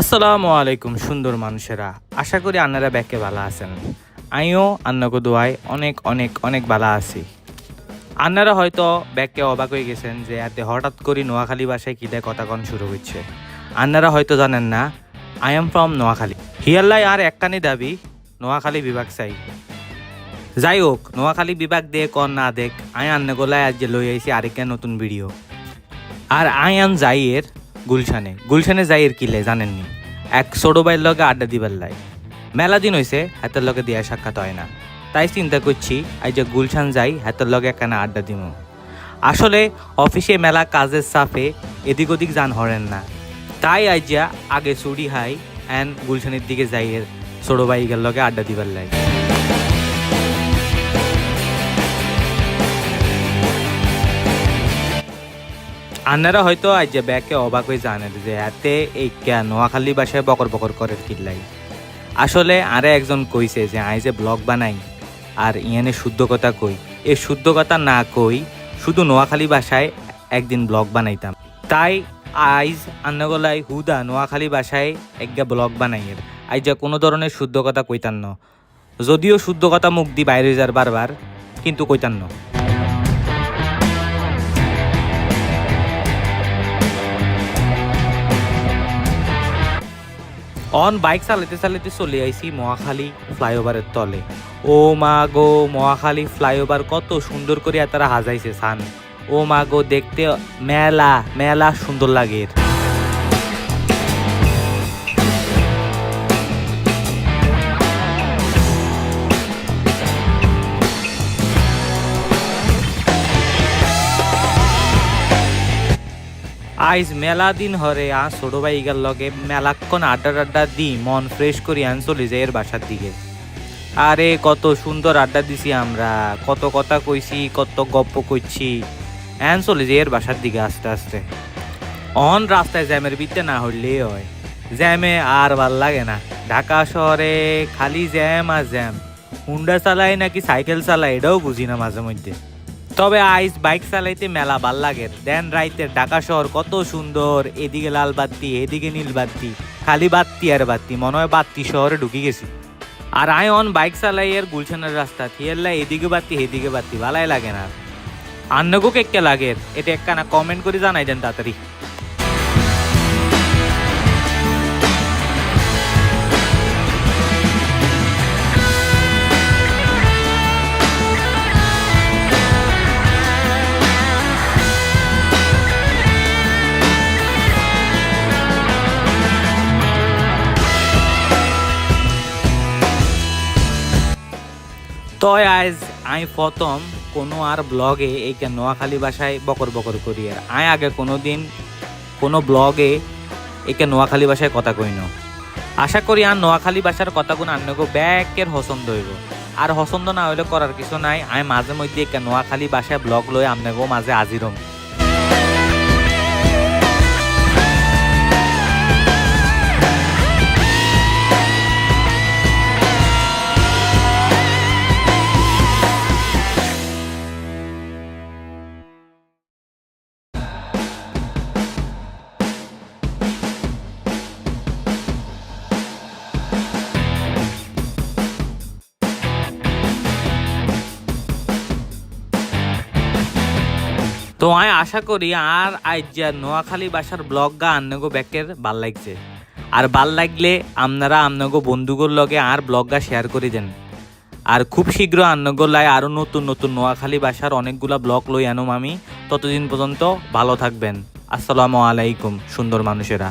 আসসালামু আলাইকুম সুন্দর মানুষেরা, আশা করি আপনারা ব্যাকে ভালো আছেন। আমিও আন্নাকে দোয়ায় অনেক অনেক অনেক ভালো আছি। আপনারা হয়তো ব্যাকে অবাক হয়ে গেছেন যে এতে হঠাৎ করে নোয়াখালী ভাষায় কী দেয় কথা কন শুরু হচ্ছে। আপনারা হয়তো জানেন না, আই এম ফ্রম নোয়াখালী। হিয়াল্লাই আর একটানি দাবি নোয়াখালী বিভাগ চাই। যাই হোক, নোয়াখালী বিভাগ দিয়ে কন না দেখ, আই আন্নাগোলায় আজ লই আইছি আরেকটা নতুন ভিডিও। আর আই আম যাইয়ের গুলশানে যাইয়ের কিলে জানেননি, এক ছোট ভাইয়ের লগে আড্ডা দিবার লাই। মেলা দিন হয়েছে হাতের লগে দিয়া সাক্ষাৎ হয় না, তাই চিন্তা করছি আই যে গুলশান যাই হাতের লগে একখানা আড্ডা দিব। আসলে অফিসে মেলা কাজের চাপে এদিক ওদিক যান হরেন না, তাই আইজা আগে চুরি হাই অ্যান্ড গুলশানের দিকে যাইয়ের ছোট ভাইয়ের লগে আড্ডা দিবার লাই। আপনারা হয়তো আজ যে ব্যাকে অবাক হয়ে জানেন যে এতে এই নোয়াখালী ভাষায় বকর বকর করে কিল্লাই। আসলে আরে একজন কইছে যে আই যে ব্লগ বানাই আর ইয়ানে শুদ্ধ কথা কই, এই শুদ্ধ কথা না কই শুধু নোয়াখালী ভাষায় একদিন ব্লগ বানাইতাম। তাই আইজ আন্নাগোলাই হুদা নোয়াখালী ভাষায় একটা ব্লগ বানাইয়ের, আইজ যে কোনো ধরনের শুদ্ধ কথা কইতাম ন, যদিও শুদ্ধ কথা মুখ দি বাইরে যার বারবার, কিন্তু কইতাম ন। অন বাইক চালাতে চালাতে চলে আইছি মহাখালী ফ্লাইওভারের তলে। ও মা গো, মহাখালী ফ্লাইওভার কত সুন্দর করে তারা হাজাইছে সান। ও মা গো, দেখতে মেলা মেলা সুন্দর লাগে। আইজ মেলা দিন হরে ছোট ভাইগার লগে মেলাক্ষণ আড্ডা দি মন ফ্রেশ করি চলে যাই এর বাসার দিকে। আরে কত সুন্দর আড্ডা দিছি আমরা, কত কথা কইছি, কত গপ্প কইছি, চলে যাই এর বাসার দিকে আস্তে আস্তে। অন রাস্তায় জ্যামের বিতে না হইলেই হয়, জ্যামে আর ভাল লাগে না। ঢাকা শহরে খালি জ্যাম আর জ্যাম, হুন্ডা চালাই নাকি সাইকেল চালাই এটাও বুঝি না মাঝে মধ্যে। তবে আইস বাইক চালাইতে মেলা ভাল লাগে। দেন রাইতের ঢাকা শহর কত সুন্দর, এদিকে লাল বাত্তি এদিকে নীল বাত্তি, খালি বাত্তি আর বাত্তি, মনে হয় বাত্তি শহরে ঢুকে গেছি। আর আই অন বাইক চালাই এর গুলশানের রাস্তা থিয়াল্লা এদিকে বাত্তি এদিকে বাত্তি, ভালাই লাগে না। আন্নগো কেকে লাগে এটা একখানা কমেন্ট করে জানাই দেন তাড়াতাড়ি। তয় আজ আই প্রথম কোনো আর ব্লগে এই নোয়াখালী ভাষায় বকর বকর করি। আর আই আগে কোনো দিন কোনো ব্লগে একে নোয়াখালী ভাষায় কথা কই না। আশা করি আর নোয়াখালী ভাষার কথাগুলো আন্নগো ব্যাকের পছন্দ হইব। আর পছন্দ না হইলে করার কিছু নাই, আমি মাঝে মধ্যে একে নোয়াখালী ভাষায় ব্লগ লই আপনাকেও মাঝে আজিরম। তো আমি আশা করি আর আজ নোয়াখালী ভাষার ব্লগ গা আন্নগো ব্যাকের ভাল লাগছে। আর ভাল লাগলে আপনারা আপনাগো বন্ধুগুর লগে আর ব্লগ গা শেয়ার করে দেন। আর খুব শীঘ্র আন্নগো লাই আরও নতুন নতুন নোয়াখালী ভাষার অনেকগুলা ব্লগ লই আনুম আমি। ততদিন পর্যন্ত ভালো থাকবেন। আসসালামু আলাইকুম সুন্দর মানুষেরা।